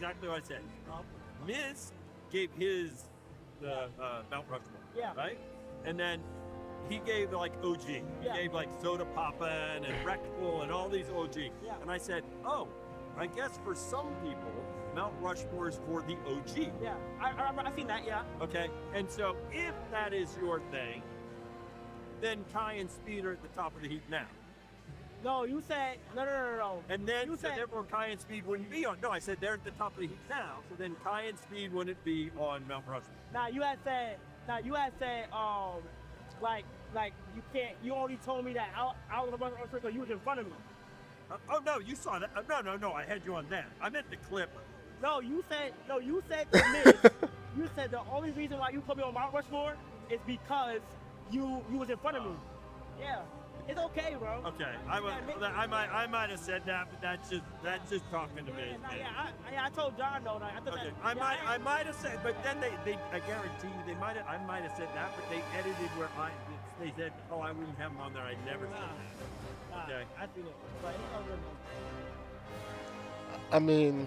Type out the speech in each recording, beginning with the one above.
exactly what I said. Miz gave his Mount Rushmore, right? And then he gave like OG. He gave like Soda Poppin' and Rectal and all these OG. Yeah. And I said, oh, I guess for some people, Mount Rushmore is for the OG. Yeah, I've seen that, yeah. Okay, and so if that is your thing, then Kai and Speed are at the top of the heap now. No, you said, no. And then, you so said, therefore Kai and Speed wouldn't be on, no, I said they're at the top of the heap now, so then Kai and Speed wouldn't be on Mount Rushmore. Now you had said, like you can't, you already told me that I was on Rushmore because you was in front of me. Oh no, you saw that. No, I had you on that. I meant the clip. No, you said to me, you said the only reason why you put me on Mount Rushmore is because you was in front of me. Yeah, it's okay, bro. Okay, I might have said that, but that's just talking to me. I told John though. I thought okay, that, I might have said, but then they I guarantee you I might have said that, but they edited where they said, oh, I wouldn't have them on there. I never said that. Okay. I feel it. But it's all good. I mean,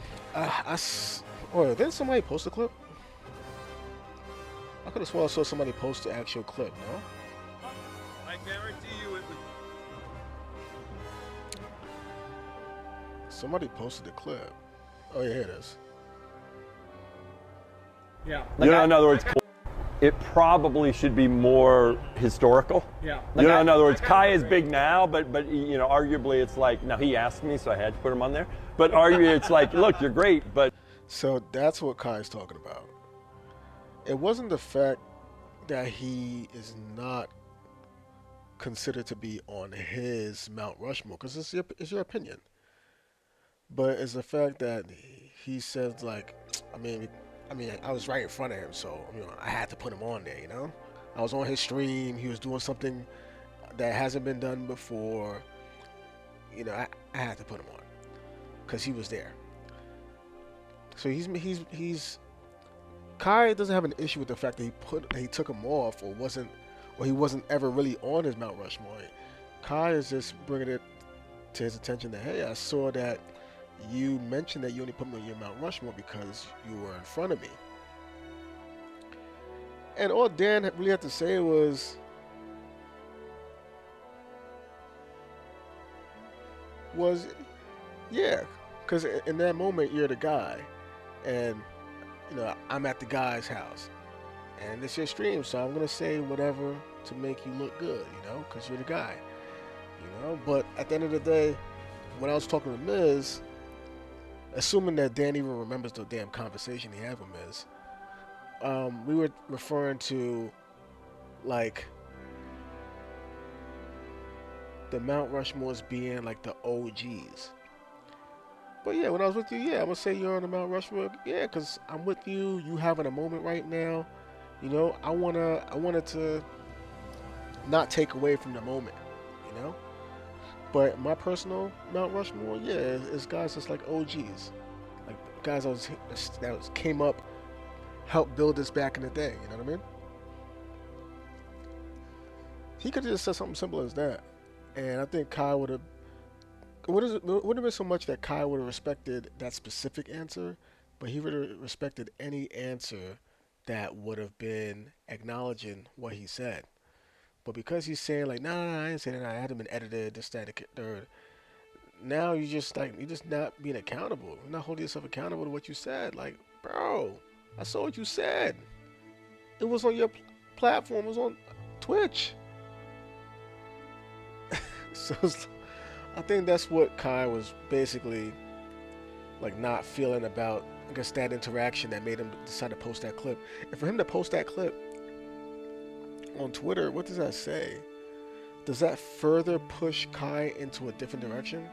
didn't somebody post a clip? I could have sworn I saw somebody post the actual clip, no? I guarantee you it was. Somebody posted the clip. Oh, yeah, here it is. Yeah. Like in other words, it probably should be more historical. Yeah. In other words, Kai is big now, but arguably it's like, now he asked me, so I had to put him on there. But arguably it's like, look, you're great, but. So that's what Kai's talking about. It wasn't the fact that he is not considered to be on his Mount Rushmore, because it's your opinion. But it's the fact that he says, like, I mean, I was right in front of him, so I had to put him on there. I was on his stream. He was doing something that hasn't been done before. I had to put him on because he was there. So he's Kai doesn't have an issue with the fact that he took him off or he wasn't ever really on his Mount Rushmore. Kai is just bringing it to his attention that, hey, I saw that you mentioned that you only put me on your Mount Rushmore because you were in front of me. And all Dan really had to say was, yeah, because in that moment you're the guy, and I'm at the guy's house, and it's your stream, so I'm gonna say whatever to make you look good, because you're the guy, But at the end of the day, when I was talking to Miz, assuming that Dan even remembers the damn conversation he had with Miz, we were referring to, like, the Mount Rushmores being like the OGs. But yeah, when I was with you, I'm gonna say you're on the Mount Rushmore. Yeah, because I'm with you. You having a moment right now. I wanted to not take away from the moment. But my personal Mount Rushmore, it's guys that's like OGs, like guys that came up, helped build this back in the day. You know what I mean? He could have just said something simple as that, and I think Kai would have. It wouldn't have been so much that Kai would have respected that specific answer, but he would have respected any answer that would have been acknowledging what he said. But because he's saying like, no, I didn't say that, I hadn't been edited, this, that, third. Now you're just not being accountable. You're not holding yourself accountable to what you said. Like, bro, I saw what you said. It was on your platform. It was on Twitch. So I think that's what Kai was basically like not feeling about, I guess, that interaction that made him decide to post that clip. And for him to post that clip on Twitter, what does that say? Does that further push Kai into a different direction?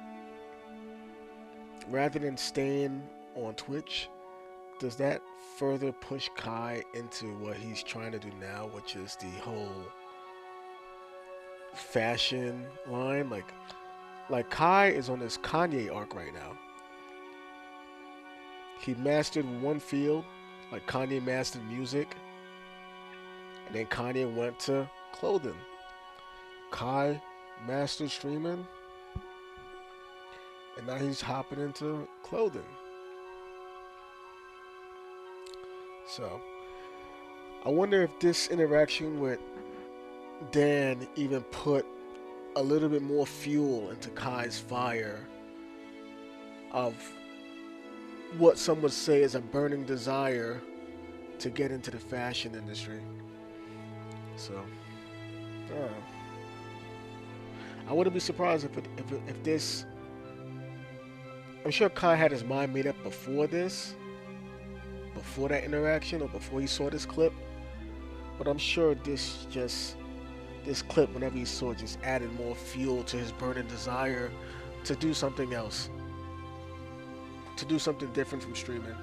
Rather than staying on Twitch, does that further push Kai into what he's trying to do now, which is the whole fashion line? Like Kai is on this Kanye arc right now. He mastered one field, like Kanye mastered music, and then Kanye went to clothing. Kai mastered streaming, and now he's hopping into clothing. So I wonder if this interaction with Dan even put a little bit more fuel into Kai's fire of what some would say is a burning desire to get into the fashion industry. So, I wouldn't be surprised if this. I'm sure Kai had his mind made up before this, before that interaction, or before he saw this clip. But I'm sure this clip, whenever he saw it, just added more fuel to his burning desire to do something else, to do something different from streaming.